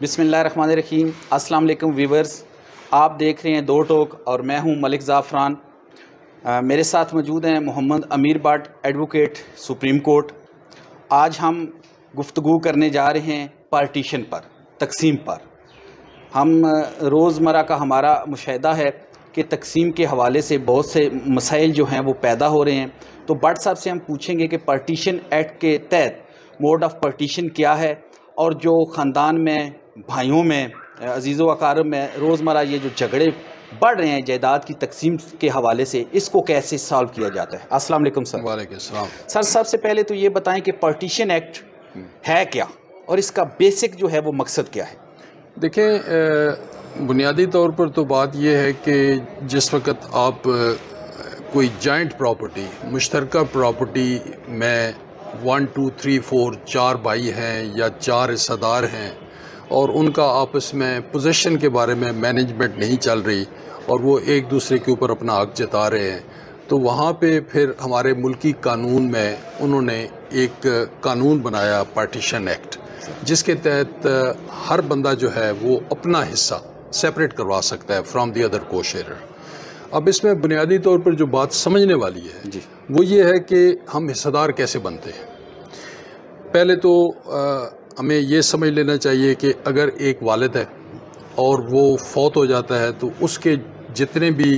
بسم اللہ الرحمن الرحیم۔ السلام علیکم ویورز، آپ دیکھ رہے ہیں دو ٹوک اور میں ہوں ملک زعفران۔ میرے ساتھ موجود ہیں محمد امیر بٹ، ایڈوکیٹ سپریم کورٹ۔ آج ہم گفتگو کرنے جا رہے ہیں پارٹیشن پر، تقسیم پر۔ ہم روزمرہ کا ہمارا مشاہدہ ہے کہ تقسیم کے حوالے سے بہت سے مسائل جو ہیں وہ پیدا ہو رہے ہیں، تو بٹ صاحب سے ہم پوچھیں گے کہ پارٹیشن ایکٹ کے تحت موڈ آف پارٹیشن کیا ہے، اور جو خاندان میں، بھائیوں میں، عزیز و اقارب میں روزمرہ یہ جو جھگڑے بڑھ رہے ہیں جائیداد کی تقسیم کے حوالے سے، اس کو کیسے سالو کیا جاتا ہے؟ السلام علیکم سر۔ وعلیکم السلام۔ سر سب سے پہلے تو یہ بتائیں کہ پارٹیشن ایکٹ ہے کیا، اور اس کا بیسک جو ہے وہ مقصد کیا ہے؟ دیکھیں، بنیادی طور پر تو بات یہ ہے کہ جس وقت آپ کوئی جوائنٹ پراپرٹی، مشترکہ پراپرٹی میں 1 2 3 4 4 بھائی ہیں یا 4 حصہ دار ہیں، اور ان کا آپس میں پوزیشن کے بارے میں مینجمنٹ نہیں چل رہی اور وہ ایک دوسرے کے اوپر اپنا حق جتا رہے ہیں، تو وہاں پہ پھر ہمارے ملکی قانون میں انہوں نے ایک قانون بنایا، پارٹیشن ایکٹ، جس کے تحت ہر بندہ جو ہے وہ اپنا حصہ سیپریٹ کروا سکتا ہے فرام دی ادر کو شیئرر۔ اب اس میں بنیادی طور پر جو بات سمجھنے والی ہے وہ یہ ہے کہ ہم حصہ دار کیسے بنتے ہیں۔ پہلے تو ہمیں یہ سمجھ لینا چاہیے کہ اگر ایک والد ہے اور وہ فوت ہو جاتا ہے تو اس کے جتنے بھی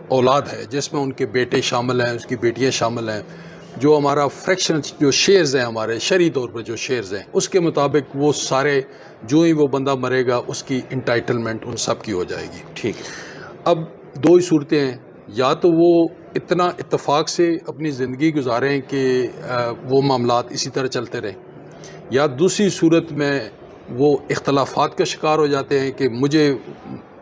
اولاد ہے، جس میں ان کے بیٹے شامل ہیں، اس کی بیٹیاں شامل ہیں، جو ہمارا فریکشن جو شیئرز ہیں، ہمارے شرعی طور پر جو شیئرز ہیں، اس کے مطابق وہ سارے جو ہی وہ بندہ مرے گا اس کی انٹائٹلمنٹ ان سب کی ہو جائے گی۔ ٹھیک۔ اب دو ہی صورتیں ہیں، یا تو وہ اتنا اتفاق سے اپنی زندگی گزاریں کہ وہ معاملات اسی طرح چلتے رہیں، یا دوسری صورت میں وہ اختلافات کا شکار ہو جاتے ہیں کہ مجھے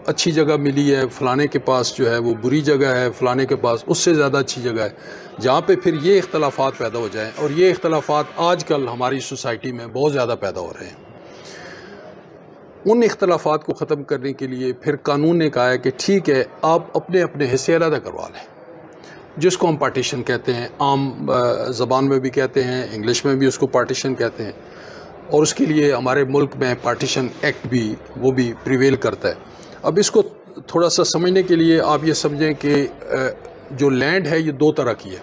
اچھی جگہ ملی ہے، فلانے کے پاس جو ہے وہ بری جگہ ہے، فلانے کے پاس اس سے زیادہ اچھی جگہ ہے، جہاں پہ پھر یہ اختلافات پیدا ہو جائیں، اور یہ اختلافات آج کل ہماری سوسائٹی میں بہت زیادہ پیدا ہو رہے ہیں۔ ان اختلافات کو ختم کرنے کے لیے پھر قانون نے کہا ہے کہ ٹھیک ہے، آپ اپنے اپنے حصے علیحدہ کروا لیں، جس کو ہم پارٹیشن کہتے ہیں، عام زبان میں بھی کہتے ہیں، انگلش میں بھی اس کو پارٹیشن کہتے ہیں، اور اس کے لیے ہمارے ملک میں پارٹیشن ایکٹ بھی وہ بھی پریویل کرتا ہے۔ اب اس کو تھوڑا سا سمجھنے کے لیے آپ یہ سمجھیں کہ جو لینڈ ہے یہ دو طرح کی ہے،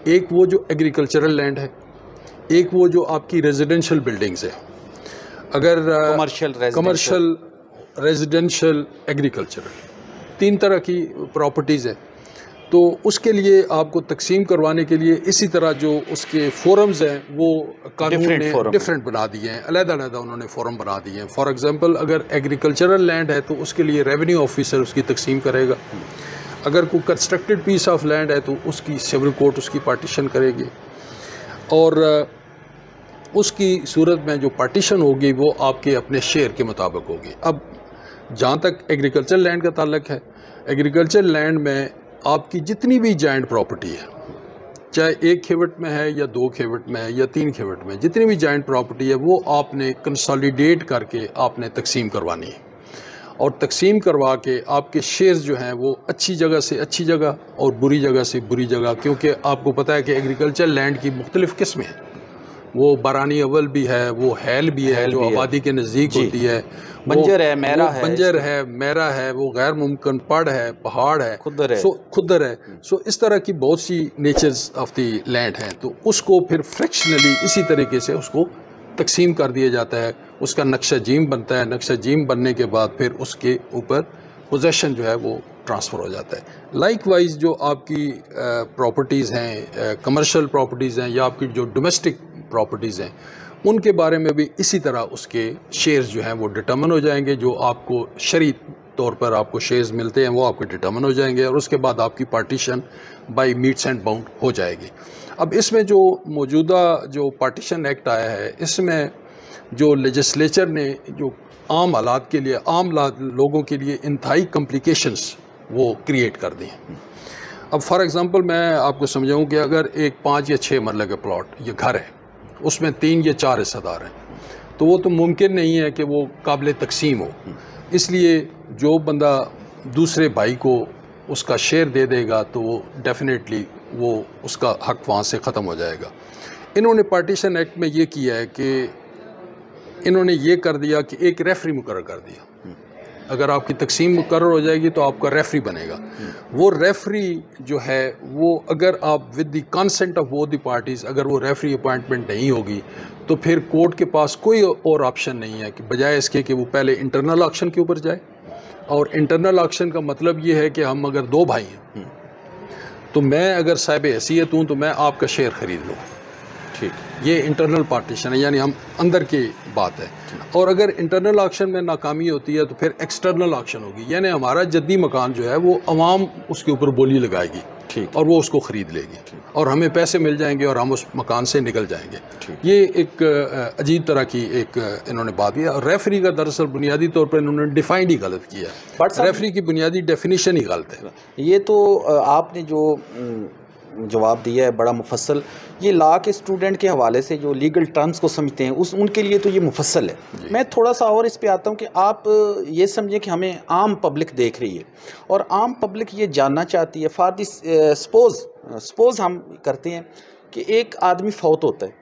ایک وہ جو ایگریکلچرل لینڈ ہے، ایک وہ جو آپ کی ریزیڈنشل بلڈنگز ہے۔ اگر کمرشل، ریزیڈنشل، ایگریکلچرل، تین طرح کی پراپرٹیز ہیں، تو اس کے لیے آپ کو تقسیم کروانے کے لیے اسی طرح جو اس کے فورمز ہیں وہ قانون نے ڈیفرنٹ بنا دیے ہیں، علیحدہ علیحدہ انہوں نے فورم بنا دیے ہیں۔ فار ایگزامپل، اگر ایگریکلچرل لینڈ ہے تو اس کے لیے ریونیو آفیسر اس کی تقسیم کرے گا، اگر کوئی کنسٹرکٹڈ پیس آف لینڈ ہے تو اس کی سول کورٹ اس کی پارٹیشن کرے گی، اور اس کی صورت میں جو پارٹیشن ہوگی وہ آپ کے اپنے شیئر کے مطابق ہوگی۔ اب جہاں تک ایگریکلچر لینڈ کا تعلق ہے، ایگریکلچر لینڈ میں آپ کی جتنی بھی جائنٹ پراپرٹی ہے، چاہے 1 کھیوٹ میں ہے یا 2 کھیوٹ میں ہے یا 3 کھیوٹ میں، جتنی بھی جائنٹ پراپرٹی ہے وہ آپ نے کنسالیڈیٹ کر کے آپ نے تقسیم کروانی ہے، اور تقسیم کروا کے آپ کے شیئرز جو ہیں وہ اچھی جگہ سے اچھی جگہ اور بری جگہ سے بری جگہ، کیونکہ آپ کو پتہ ہے کہ ایگریکلچر لینڈ کی مختلف قسمیں ہیں، وہ بارانی اول بھی ہے، وہ ہیل بھی ہے جو آبادی کے نزدیک ہوتی ہے، بنجر ہے، میرا ہے، بنجر ہے، میرا ہے، وہ غیر ممکن پڑ ہے، پہاڑ ہے، خدر ہے، سو اس طرح کی بہت سی نیچرز آف دی لینڈ ہیں، تو اس کو پھر فریکشنلی اسی طریقے سے اس کو تقسیم کر دیا جاتا ہے، اس کا نقشہ جیم بنتا ہے، نقشہ جیم بننے کے بعد پھر اس کے اوپر پوزیشن جو ہے وہ ٹرانسفر ہو جاتا ہے۔ لائک وائز جو آپ کی پراپرٹیز ہیں، کمرشل پراپرٹیز ہیں یا آپ کی جو ڈومیسٹک پراپرٹیز ہیں، ان کے بارے میں بھی اسی طرح اس کے شیئرز جو ہیں وہ ڈٹرمن ہو جائیں گے، جو آپ کو شرعی طور پر آپ کو شیئرز ملتے ہیں وہ آپ کے ڈٹرمن ہو جائیں گے، اور اس کے بعد آپ کی partition by metes and bound ہو جائے گی۔ اب اس میں جو موجودہ جو پارٹیشن ایکٹ آیا ہے، اس میں جو لیجسلیچر نے جو عام حالات کے لیے، عام لوگوں کے لیے انتہائی کمپلیکیشنز وہ کریٹ کر دی ہیں۔ اب فار ایگزامپل میں آپ کو سمجھاؤں کہ اگر ایک 5 یا 6 مرلے کا پلاٹ یہ گھر ہے، اس میں 3 یا 4 حصہ دار ہیں، تو وہ تو ممکن نہیں ہے کہ وہ قابل تقسیم ہو، اس لیے جو بندہ دوسرے بھائی کو اس کا شیئر دے دے گا تو وہ ڈیفینیٹلی وہ اس کا حق وہاں سے ختم ہو جائے گا۔ انہوں نے پارٹیشن ایکٹ میں یہ کیا ہے کہ انہوں نے یہ کر دیا کہ ایک ریفری مقرر کر دیا. اگر آپ کی تقسیم مقرر ہو جائے گی تو آپ کا ریفری بنے گا. وہ ریفری جو ہے وہ اگر آپ with the consent of both the parties اگر وہ ریفری اپوائنٹمنٹ نہیں ہوگی تو پھر کورٹ کے پاس کوئی اور آپشن نہیں ہے کہ بجائے اس کے کہ وہ پہلے انٹرنل آکشن کے اوپر جائے. اور انٹرنل آکشن کا مطلب یہ ہے کہ ہم اگر دو بھائی ہیں تو میں اگر صاحب حیثیت ہوں تو میں آپ کا شیئر خرید لوں. ٹھیک. یہ انٹرنل پارٹیشن ہے، یعنی ہم اندر کی بات ہے. اور اگر انٹرنل آکشن میں ناکامی ہوتی ہے تو پھر ایکسٹرنل آکشن ہوگی، یعنی ہمارا جدی مکان جو ہے وہ عوام اس کے اوپر بولی لگائے گی اور وہ اس کو خرید لے گی اور ہمیں پیسے مل جائیں گے اور ہم اس مکان سے نکل جائیں گے. یہ ایک عجیب طرح کی ایک انہوں نے بات کی. اور ریفری کا دراصل بنیادی طور پر انہوں نے ڈیفائنڈ ہی غلط کیا ہے. ریفری کی بنیادی ڈیفینیشن ہی غلط ہے. یہ تو آپ نے جو جواب دیا ہے بڑا مفصل. یہ لا کے اسٹوڈنٹ کے حوالے سے جو لیگل ٹرمز کو سمجھتے ہیں ان کے لیے تو یہ مفصل ہے. میں تھوڑا سا اور اس پہ آتا ہوں کہ آپ یہ سمجھیں کہ ہمیں عام پبلک دیکھ رہی ہے اور عام پبلک یہ جاننا چاہتی ہے. فار دی سپوز ہم کرتے ہیں کہ ایک آدمی فوت ہوتا ہے،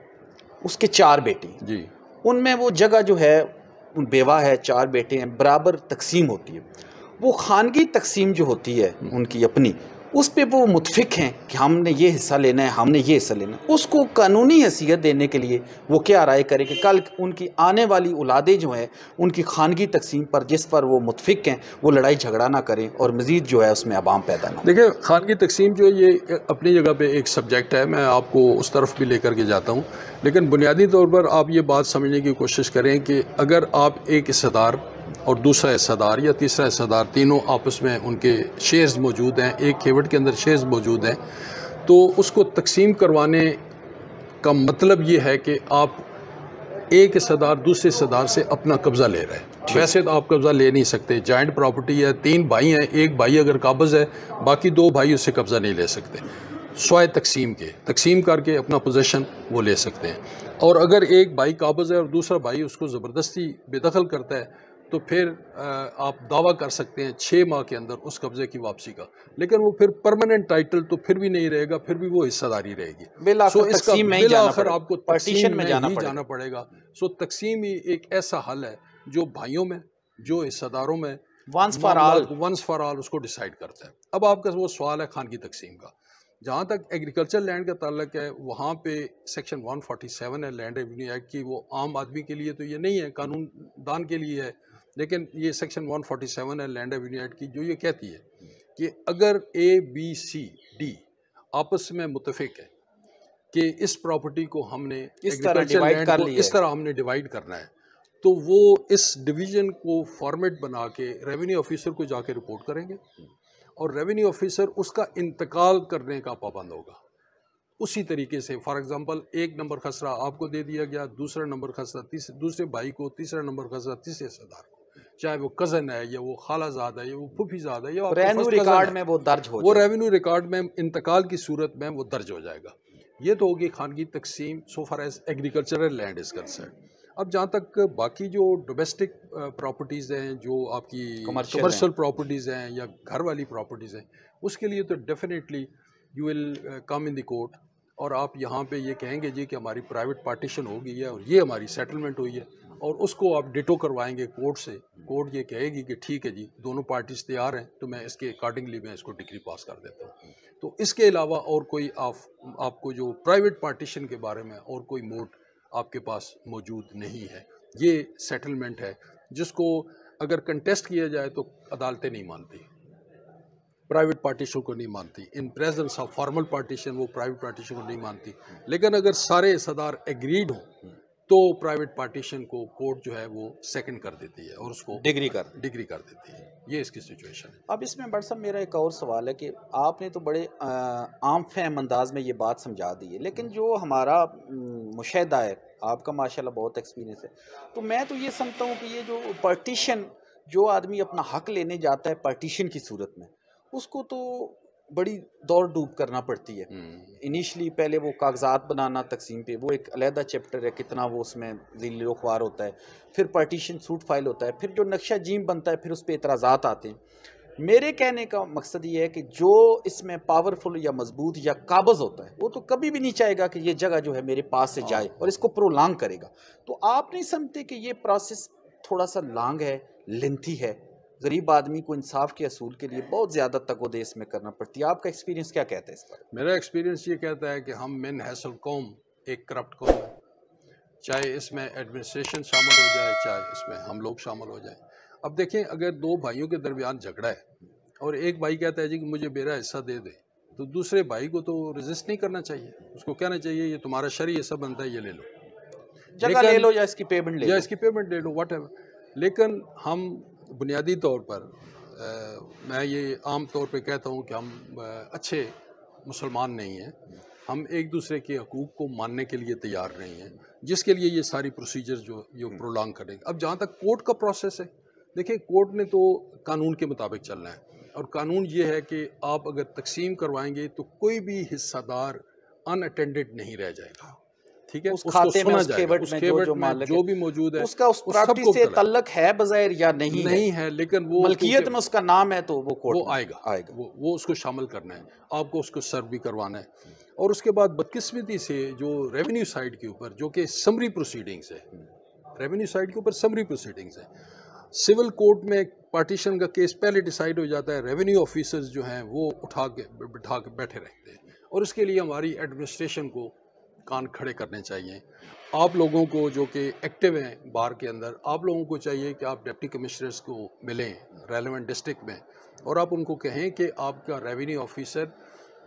اس کے 4 بیٹے ہیں جی، ان میں وہ جگہ جو ہے بیوہ ہے، 4 بیٹے ہیں، برابر تقسیم ہوتی ہے. وہ خانگی تقسیم جو ہوتی ہے ان کی اپنی، اس پہ وہ متفق ہیں کہ ہم نے یہ حصہ لینا ہے، ہم نے یہ حصہ لینا ہے. اس کو قانونی حیثیت دینے کے لیے وہ کیا رائے کرے کہ کل ان کی آنے والی اولادیں جو ہیں ان کی خانگی تقسیم پر جس پر وہ متفق ہیں وہ لڑائی جھگڑا نہ کریں اور مزید جو ہے اس میں عوام پیدا نہ ہو. دیکھیں خانگی تقسیم جو ہے یہ اپنی جگہ پہ ایک سبجیکٹ ہے، میں آپ کو اس طرف بھی لے کر کے جاتا ہوں. لیکن بنیادی طور پر آپ یہ بات سمجھنے کی کوشش کریں کہ اگر آپ ایک حصہ دار اور دوسرا حصہ دار یا تیسرا حصہ دار تینوں آپس میں ان کے شیئرز موجود ہیں، ایک کھیوٹ کے اندر شیئرز موجود ہیں، تو اس کو تقسیم کروانے کا مطلب یہ ہے کہ آپ ایک حصہ دار دوسرے حصہ دار سے اپنا قبضہ لے رہے ہیں. ویسے تو آپ قبضہ لے نہیں سکتے. جوائنٹ پراپرٹی ہے، 3 بھائی ہیں، ایک بھائی اگر قابض ہے باقی 2 بھائی اس سے قبضہ نہیں لے سکتے سوائے تقسیم کر کے اپنا پوزیشن وہ لے سکتے ہیں. اور اگر ایک بھائی قابض ہے اور دوسرا بھائی اس کو زبردستی بے دخل کرتا ہے تو پھر آپ دعویٰ کر سکتے ہیں 6 ماہ کے اندر اس قبضے کی واپسی کا. لیکن وہ پھر پرماننٹ ٹائٹل تو پھر بھی نہیں رہے گا، پھر بھی وہ حصہ داری رہے گی. بالآخر آپ کو تقسیم میں ہی جانا پڑے گا. تقسیم ہی ایک ایسا حل ہے جو بھائیوں میں، جو حصہ داروں میں ونس فار آل اس کو ڈیسائیڈ کرتا ہے. اب آپ کا وہ سوال ہے خانگی تقسیم کا. جہاں تک ایگریکلچر لینڈ کا تعلق ہے وہاں پہ سیکشن 147 ہے لینڈ ریونیو ایکٹ کی. وہ عام آدمی کے لیے تو یہ نہیں ہے، قانون دان کے لیے ہے، لیکن یہ سیکشن 147 ہے لینڈ ریونیو ایکٹ کی جو یہ کہتی ہے کہ اگر ABCD آپس میں متفق ہے کہ اس پراپرٹی کو ہم نے ایگریکلچر لینڈ کو اس طرح ہم نے ڈیوائیڈ کرنا ہے تو وہ اس ڈویژن کو فارمیٹ بنا کے ریونیو آفیسر کو جا کے رپورٹ کریں گے اور ریونیو آفیسر اس کا انتقال کرنے کا پابند ہوگا. اسی طریقے سے فار ایگزامپل 1 نمبر خسرہ آپ کو دے دیا گیا، دوسرا نمبر خسرہ دوسرے بھائی کو، تیسرا نمبر خسرہ تیسرے حصہ دار کو، چاہے وہ کزن ہے یا وہ خالہ زاد ہے یا وہ پھوپھی زاد ہے یا ریونیو ریکارڈ میں وہ درج ہو جائے، وہ ریونیو ریکارڈ میں انتقال کی صورت میں وہ درج ہو جائے گا. یہ تو ہوگی خانگی تقسیم so far as agricultural land is concerned. اب جہاں تک باقی جو ڈومیسٹک پراپرٹیز ہیں، جو آپ کی کمرشل پراپرٹیز ہیں یا گھر والی پراپرٹیز ہیں، اس کے لیے تو definitely you will come in the court اور آپ یہاں پہ یہ کہیں گے جی کہ ہماری پرائیویٹ پارٹیشن ہو گئی ہے اور یہ ہماری سیٹلمنٹ ہوئی ہے اور اس کو آپ ڈیٹو کروائیں گے کورٹ سے. کورٹ یہ کہے گی کہ ٹھیک ہے جی دونوں پارٹیز تیار ہیں تو میں اس کے اکارڈنگلی میں اس کو ڈگری پاس کر دیتا ہوں. تو اس کے علاوہ اور کوئی آپ کو جو پرائیویٹ پارٹیشن کے بارے میں اور کوئی موڈ آپ کے پاس موجود نہیں ہے. یہ سیٹلمنٹ ہے جس کو اگر کنٹیسٹ کیا جائے تو عدالتیں نہیں مانتی، پرائیویٹ پارٹیشن کو نہیں مانتی. ان پریزنس آف فارمل پارٹیشن وہ پرائیویٹ پارٹیشن کو نہیں مانتی. لیکن اگر سارے حصہ دار ایگریڈ ہوں تو پرائیویٹ پارٹیشن کو کورٹ جو ہے وہ سیکنڈ کر دیتی ہے اور اس کو ڈگری کر دیتی ہے. یہ اس کی سچویشن ہے. اب اس میں بڑا صاحب میرا ایک اور سوال ہے کہ آپ نے تو بڑے عام فہم انداز میں یہ بات سمجھا دی ہے، لیکن جو ہمارا مشاہدہ ہے، آپ کا ماشاءاللہ بہت ایکسپیرینس ہے، تو میں تو یہ سمجھتا ہوں کہ یہ جو پارٹیشن جو آدمی اپنا حق لینے جاتا ہے پارٹیشن کی صورت میں، اس کو تو بڑی دوڑ ڈوب کرنا پڑتی ہے. انیشلی پہلے وہ کاغذات بنانا تقسیم پہ، وہ ایک علیحدہ چیپٹر ہے، کتنا وہ اس میں ذیل و خوار ہوتا ہے. پھر پارٹیشن سوٹ فائل ہوتا ہے، پھر جو نقشہ جیم بنتا ہے پھر اس پہ اعتراضات آتے ہیں. میرے کہنے کا مقصد یہ ہے کہ جو اس میں پاورفل یا مضبوط یا قابض ہوتا ہے وہ تو کبھی بھی نہیں چاہے گا کہ یہ جگہ جو ہے میرے پاس سے جائے اور اس کو پرولانگ کرے گا. تو آپ نہیں سمجھتے کہ یہ پروسیس تھوڑا سا لانگ ہے, لینتھی ہے, غریب آدمی کو انصاف کے اصول کے لیے بہت زیادہ تگ و دے اس میں کرنا پڑتی ہے؟ آپ کا ایکسپیرینس کیا کہتا ہے اس پر؟ میرا ایکسپیرینس یہ کہتا ہے کہ ہم من حیث القوم ایک کرپٹ قوم ہے, چاہے اس میں ایڈمنسٹریشن شامل ہو جائے چاہے اس میں ہم لوگ شامل ہو جائیں. اب دیکھیں اگر دو بھائیوں کے درمیان جھگڑا ہے اور ایک بھائی کہتا ہے جی کہ مجھے میرا حصہ دے دے, تو دوسرے بھائی کو تو ریزسٹ نہیں کرنا چاہیے, اس کو کہنا چاہیے یہ تمہارا شرعی حصہ بنتا ہے, یہ لے لو, جگہ لے لو یا اس کی پیمنٹ لے لو, یا اس کی پیمنٹ لے لو, واٹ ایور. لیکن ہم بنیادی طور پر میں یہ عام طور پہ کہتا ہوں کہ ہم اچھے مسلمان نہیں ہیں, ہم ایک دوسرے کے حقوق کو ماننے کے لیے تیار نہیں ہیں, جس کے لیے یہ ساری پروسیجر جو یہ پرولانگ کریں گے. اب جہاں تک کورٹ کا پروسیس ہے, دیکھیں کورٹ نے تو قانون کے مطابق چلنا ہے, اور قانون یہ ہے کہ آپ اگر تقسیم کروائیں گے تو کوئی بھی حصہ دار ان اٹینڈڈ نہیں رہ جائے گا, ٹھیک ہے, اس کھاتے میں اس کھیوٹ میں جو مالک جو بھی موجود ہے اس کا اس پراپرٹی سے تعلق ہے بظاہر یا نہیں ہے, لیکن وہ ملکیت میں اس کا نام ہے تو وہ کورٹ آئے گا, وہ اس کو شامل کرنا ہے, آپ کو اس کو سرو بھی کروانا ہے. اور اس کے بعد بدقسمتی سے جو ریونیو سائڈ کے اوپر جو کہ سمری پروسیڈنگز ہے, ریونیو سائڈ کے اوپر سمری پروسیڈنگز ہے, سول کورٹ میں پارٹیشن کا کیس پہلے ڈیسائیڈ ہو جاتا ہے, ریونیو آفیسرز جو ہیں وہ بٹھا کے بیٹھے رہتے ہیں, اور اس کے لیے ہماری ایڈمنسٹریشن کو کان کھڑے کرنے چاہیے. آپ لوگوں کو جو کہ ایکٹیو ہیں بار کے اندر, آپ لوگوں کو چاہیے کہ آپ ڈپٹی کمشنرز کو ملیں ریلیونٹ ڈسٹرکٹ میں, اور آپ ان کو کہیں کہ آپ کا ریونیو آفیسر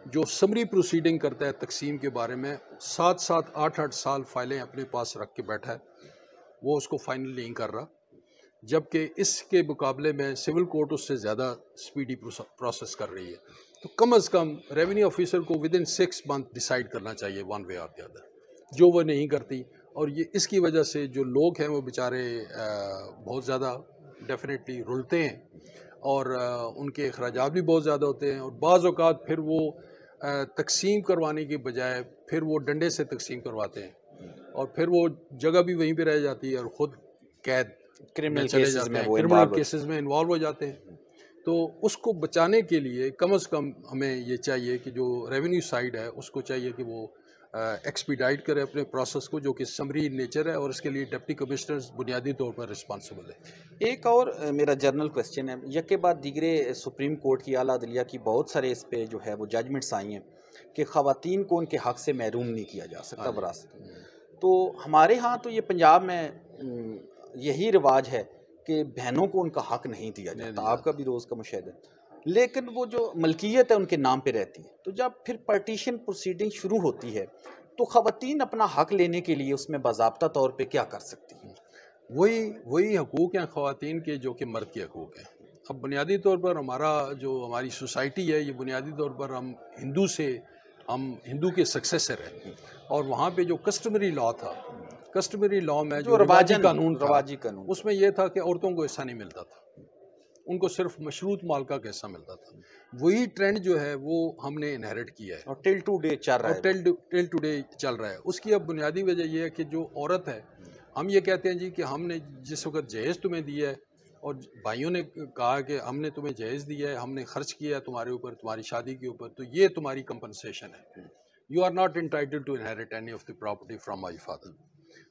جو سمری پروسیڈنگ کرتا ہے تقسیم کے بارے میں 7 8 سال فائلیں اپنے پاس رکھ کے بیٹھا ہے, وہ اس کو فائنل نہیں کر رہا, جبکہ اس کے مقابلے میں سول کورٹ اس سے زیادہ سپیڈی پروسیس کر رہی ہے. تو کم از کم ریونیو آفیسر کو ودن 6 منتھ ڈیسائیڈ کرنا چاہیے ون وے اور دی ادر, جو وہ نہیں کرتی. اور یہ اس کی وجہ سے جو لوگ ہیں وہ بیچارے بہت زیادہ ڈیفینیٹلی رلتے ہیں, اور ان کے اخراجات بھی بہت زیادہ ہوتے ہیں, اور بعض اوقات پھر وہ تقسیم کروانے کے بجائے پھر وہ ڈنڈے سے تقسیم کرواتے ہیں, اور پھر وہ جگہ بھی وہیں پہ رہ جاتی ہے, اور خود قید کرمنل چلے جاتے ہیں, کرمنل کیسز میں انوالو ہو جاتے ہیں. تو اس کو بچانے کے لیے کم از کم ہمیں یہ چاہیے کہ جو ریونیو سائڈ ہے اس کو چاہیے کہ وہ ایکسپیڈائٹ کرے اپنے پروسیس کو, جو کہ سمری نیچر ہے, اور اس کے لیے ڈپٹی کمشنرز بنیادی طور پر رسپانسبل ہے. ایک اور میرا جرنل کویسچن ہے, یک کے بعد دیگرے سپریم کورٹ کی اعلیٰ عدلیہ کی بہت سارے اس پہ جو ہے وہ ججمنٹس آئی ہیں کہ خواتین کو ان کے حق سے محروم نہیں کیا جا سکتا وراثت. تو ہمارے ہاں تو یہ پنجاب میں یہی رواج ہے کہ بہنوں کو ان کا حق نہیں دیا جاتا, آپ کا بھی روز کا مشاہدہ ہے, لیکن وہ جو ملکیت ہے ان کے نام پہ رہتی ہے. تو جب پھر پارٹیشن پروسیڈنگ شروع ہوتی ہے تو خواتین اپنا حق لینے کے لیے اس میں باضابطہ طور پہ کیا کر سکتی ہیں؟ وہی حقوق ہیں خواتین کے جو کہ مرد کے حقوق ہیں. اب بنیادی طور پر ہماری سوسائٹی ہے, یہ بنیادی طور پر ہم ہندو کے سکسیسر ہیں, اور وہاں پہ جو کسٹمری لا تھا, کسٹمری لا میں جو رواجی قانون تھا, اس میں یہ تھا کہ عورتوں کو حصہ نہیں ملتا تھا, ان کو صرف مشروط مالکہ کا حصہ ملتا تھا. وہی ٹرینڈ جو ہے وہ ہم نے انہیرٹ کیا ہے, اور ٹل ٹو ڈے چل رہا ہے, ٹل ٹو ڈے چل رہا ہے. اس کی اب بنیادی وجہ یہ ہے کہ جو عورت ہے, ہم یہ کہتے ہیں جی کہ ہم نے جس وقت جہیز تمہیں دیا ہے, اور بھائیوں نے کہا کہ ہم نے تمہیں جہیز دیا ہے, ہم نے خرچ کیا ہے تمہارے اوپر, تمہاری شادی کے اوپر, تو یہ تمہاری کمپنسیشن ہے. You are not entitled to inherit any of the property from my father.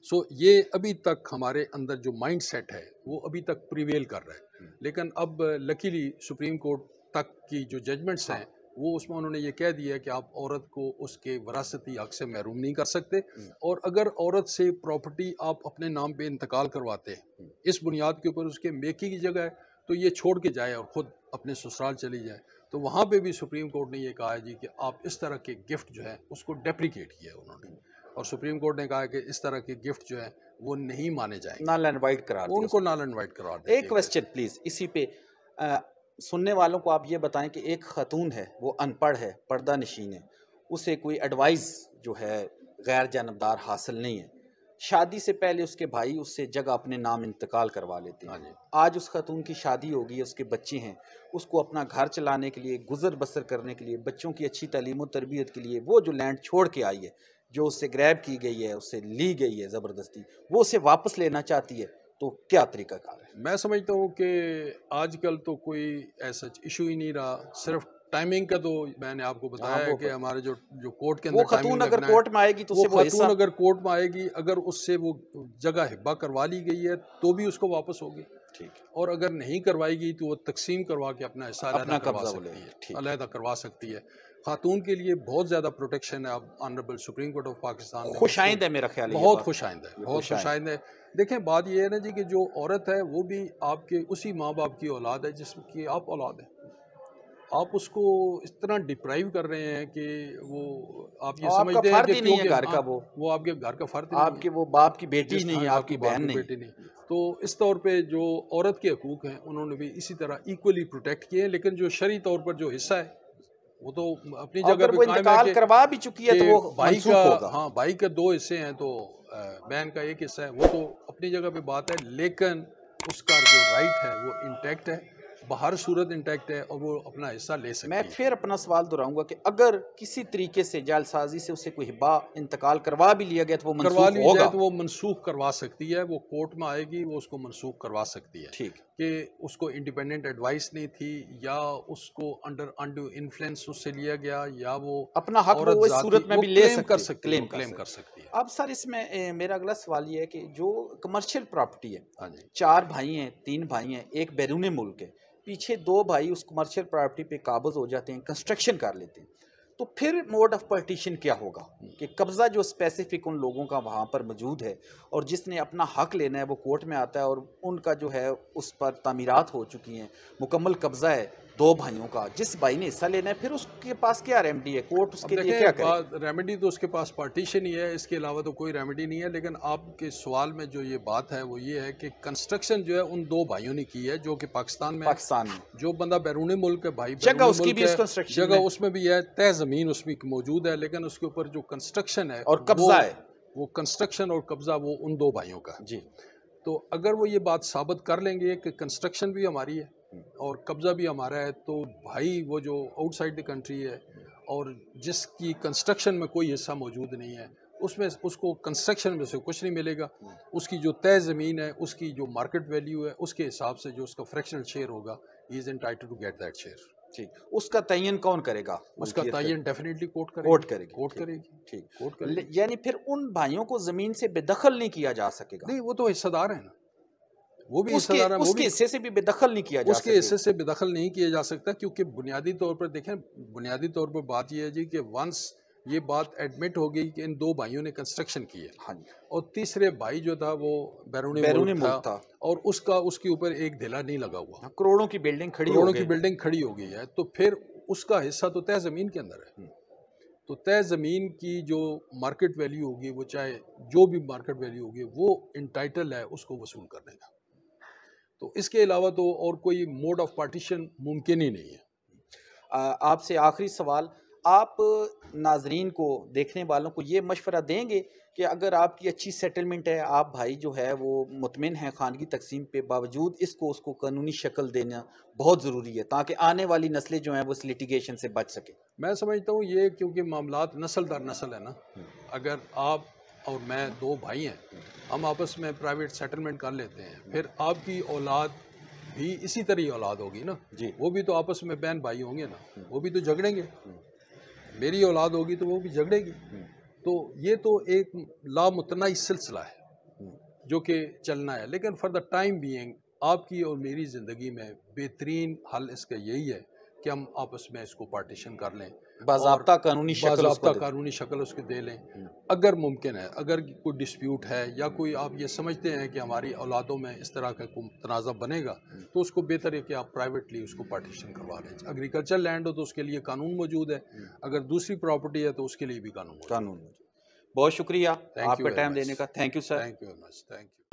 So یہ ابھی تک ہمارے اندر جو مائنڈ سیٹ ہے وہ ابھی تک پریویل کر رہا ہے. لیکن اب لکیلی سپریم کورٹ تک کی جو ججمنٹس ہیں وہ اس میں انہوں نے یہ کہہ دیا ہے کہ آپ عورت کو اس کے وراثتی حق سے محروم نہیں کر سکتے, اور اگر عورت سے پراپرٹی آپ اپنے نام پہ انتقال کرواتے ہیں اس بنیاد کے اوپر اس کے میکی کی جگہ ہے, تو یہ چھوڑ کے جائے اور خود اپنے سسرال چلی جائے. تو وہاں پہ بھی سپریم کورٹ نے یہ کہا ہے جی کہ آپ اس طرح کے گفٹ جو ہے اس کو ڈیپریکیٹ کیا ہے انہوں نے, اور سپریم کورٹ نے کہا کہ اس طرح کے گفٹ جو ہے وہ نہیں مانے جائیں, نال انوائٹ قرار دیا, ان کو نال انوائٹ قرار دیا. ایک کویسچن پلیز اسی پہ, سننے والوں کو آپ یہ بتائیں کہ ایک خاتون ہے, وہ ان پڑھ ہے, پردہ نشین ہے, اسے کوئی ایڈوائز جو ہے غیر جانبدار حاصل نہیں ہے, شادی سے پہلے اس کے بھائی اس سے جگہ اپنے نام انتقال کروا لیتے ہیں. آج اس خاتون کی شادی ہوگی, اس کے بچے ہیں, اس کو اپنا گھر چلانے کے لیے, گزر بسر کرنے کے لیے, بچوں کی اچھی تعلیم و تربیت کے لیے وہ جو لینڈ چھوڑ کے آئی ہے, جو اس سے گریب کی گئی ہے, اس سے لی گئی ہے زبردستی, وہ اسے واپس لینا چاہتی ہے, تو کیا طریقہ کار ہے؟ میں سمجھتا ہوں کہ آج کل تو کوئی ایسا ایشو ہی نہیں رہا، صرف ٹائمنگ کا تو میں نے آپ کو بتایا ہے کہ ہمارے جو کورٹ کے وہ اندر خاتون اگر کورٹ میں آئے گی تو وہ اس سے وہ حصہ، خاتون اگر کورٹ میں آئے گی، اگر اس سے وہ جگہ ہبہ کروا لی گئی ہے تو بھی اس کو واپس ہوگی، ٹھیک، اور اگر نہیں کروائی گئی تو وہ تقسیم کروا کے اپنا حصہ علیحدہ کروا قبضہ سکتی ہے، ٹھیک، علیحدہ کروا سکتی ہے۔ خاتون کے لیے بہت زیادہ پروٹیکشن ہے، اب honourable supreme court of Pakistan نے خوش آئند ہے میرا خیال ہے، بہت خوش آئند ہے، بہت خوش آئند ہے۔ دیکھیں بات یہ ہے نا جی کہ جو عورت ہے وہ بھی آپ کے اسی ماں باپ کی اولاد ہے جس کی آپ اولاد ہیں، آپ اس کو اس طرح ڈپرائیو کر رہے ہیں کہ وہ آپ یہ سمجھتے ہیں کہ نہیں ہے گھر کا، وہ آپ کے گھر کا فرد نہیں ہے، آپ کے وہ باپ کی بیٹی نہیں ہے، آپ کی بہن بیٹی نہیں۔ تو اس طور پہ جو عورت کے حقوق ہیں انہوں نے بھی اسی طرح ایکولی پروٹیکٹ کیے ہیں، لیکن جو شرعی طور پر جو حصہ ہے وہ تو اپنی جگہ پہ قائم ہے کہ کروا بھی چکی ہے تو وہ بھائی کا، ہاں بھائی کے 2 حصے ہیں تو بہن کا 1 حصہ ہے، وہ تو اپنی جگہ پہ بات ہے، لیکن اس کا جو رائٹ ہے وہ انٹیکٹ ہے، بہر صورت انٹیکٹ ہے، اور وہ اپنا حصہ لے سکتی ہے۔ میں پھر اپنا سوال دہراؤں گا کہ اگر کسی طریقے سے جعل سازی سے اسے کوئی ہبہ انتقال کروا بھی لیا گیا تو وہ منسوخ ہوگا؟ تو وہ منسوخ کروا سکتی ہے، وہ کورٹ میں آئے گی، وہ اس کو منسوخ کروا سکتی ہے، ٹھیک، کہ اس کو انڈیپینڈنٹ ایڈوائس نہیں تھی، یا اس کو انڈر انفلوئنس اس سے لیا گیا، یا وہ اپنا حق وہ اس صورت میں بھی لے سکتی ہے، کلیم کر سکتی ہے۔ اب سر اس میں میرا اگلا سوال یہ ہے کہ جو کمرشل پراپرٹی ہے، ہاں جی، 4 بھائی ہیں، 3 بھائی ہیں، ایک بیرون ملک ہے، پیچھے 2 بھائی اس کمرشل پراپرٹی پہ قابض ہو جاتے ہیں، کنسٹرکشن کر لیتے ہیں، تو پھر موڈ آف پارٹیشن کیا ہوگا کہ قبضہ جو اسپیسیفک ان لوگوں کا وہاں پر موجود ہے اور جس نے اپنا حق لینا ہے وہ کورٹ میں آتا ہے اور ان کا جو ہے اس پر تعمیرات ہو چکی ہیں، مکمل قبضہ ہے 2 بھائیوں کا، جس بھائی نے حصہ لینا ہے پھر اس کے پاس کیا ریمیڈی ہے؟ کورٹ اس کے لیے کیا کرے؟ ریمیڈی تو اس کے پاس پارٹیشن ہی ہے، اس کے علاوہ تو کوئی ریمیڈی نہیں ہے، لیکن آپ کے سوال میں جو یہ بات ہے وہ یہ ہے کہ کنسٹرکشن جو ہے ان 2 بھائیوں نے کی ہے جو کہ پاکستان میں جو بندہ بیرون ملک ہے، بھائی جگہ اس کی بھی اس کنسٹرکشن جگہ اس میں بھی ہے، تہ زمین اس میں موجود ہے، لیکن اس کے اوپر جو کنسٹرکشن ہے اور قبضہ ہے، وہ کنسٹرکشن اور قبضہ وہ ان 2 بھائیوں کا جی۔ تو اگر وہ یہ بات ثابت کر لیں گے کہ کنسٹرکشن بھی ہماری ہے اور قبضہ بھی ہمارا ہے، تو بھائی وہ جو آؤٹ سائڈ دی کنٹری ہے اور جس کی کنسٹرکشن میں کوئی حصہ موجود نہیں ہے، اس میں اس کو کنسٹرکشن میں سے کچھ نہیں ملے گا، اس کی جو طے زمین ہے، اس کی جو مارکیٹ ویلیو ہے، اس کے حساب سے جو اس کا فریکشنل شیئر ہوگا، he is entitled to get that share. ٹھیک، اس کا تعین کون کرے گا؟ اس کا تعین ڈیفینیٹلی کورٹ کرے گی۔ ٹھیک، یعنی پھر ان بھائیوں کو زمین سے بے دخل نہیں کیا جا سکے گا؟ نہیں، وہ تو حصہ دار ہیں نا، وہ بھی اس کے حصے سے بھی بے دخل نہیں کیا جا سکتا، اس کے حصے سے بے دخل نہیں کیا جا سکتا، کیونکہ بنیادی طور پر دیکھیں، بنیادی طور پر بات یہ ہے جی کہ ونس یہ بات ایڈمٹ ہو گئی کہ ان 2 بھائیوں نے کنسٹرکشن کی ہے، اور تیسرے بھائی جو تھا وہ بیرون ملک تھا، اور اس کے اوپر ایک دھلا نہیں لگا ہوا، کروڑوں کی بلڈنگ کھڑی ہو گئی ہے، تو پھر اس کا حصہ تو طے زمین کے اندر ہے، تو طے زمین کی جو مارکیٹ ویلیو ہوگی، وہ چاہے جو بھی مارکیٹ ویلیو ہوگی، وہ انٹائٹل ہے اس کو وصول کرنے کا، تو اس کے علاوہ تو اور کوئی موڈ آف پارٹیشن ممکن ہی نہیں ہے۔ آپ سے آخری سوال، آپ ناظرین کو، دیکھنے والوں کو یہ مشورہ دیں گے کہ اگر آپ کی اچھی سیٹلمنٹ ہے، آپ بھائی جو ہے وہ مطمئن ہیں خانگی تقسیم پہ، باوجود اس کو قانونی شکل دینا بہت ضروری ہے تاکہ آنے والی نسلیں جو ہیں وہ اس لیٹیگیشن سے بچ سکیں؟ میں سمجھتا ہوں یہ کیونکہ معاملات نسل در نسل ہے نا، اگر آپ اور میں 2 بھائی ہیں، ہم آپس میں پرائیویٹ سیٹلمنٹ کر لیتے ہیں، پھر آپ کی اولاد بھی اسی طرح اولاد ہوگی نا، وہ بھی تو آپس میں بہن بھائی ہوں گے نا، وہ بھی تو جھگڑیں گے، میری اولاد ہوگی تو وہ بھی جھگڑے گی، تو یہ تو ایک لامتناہی سلسلہ ہے جو کہ چلنا ہے، لیکن فار دا ٹائم بینگ آپ کی اور میری زندگی میں بہترین حل اس کا یہی ہے کہ ہم آپس میں اس کو پارٹیشن کر لیں، باضابطہ قانونی شکل اس کو دے لیں، اگر ممکن ہے، اگر کوئی ڈسپیوٹ ہے یا کوئی آپ یہ سمجھتے ہیں کہ ہماری اولادوں میں اس طرح کا کوئی تنازع بنے گا، تو اس کو بہتر ہے کہ آپ پرائیویٹلی اس کو پارٹیشن کروا لیں۔ ایگریکلچر لینڈ ہو تو اس کے لیے قانون موجود ہے، اگر دوسری پراپرٹی ہے تو اس کے لیے بھی قانون موجود ہے۔ بہت شکریہ آپ کا ٹائم دینے کا، thank you sir. Thank you very much, thank you.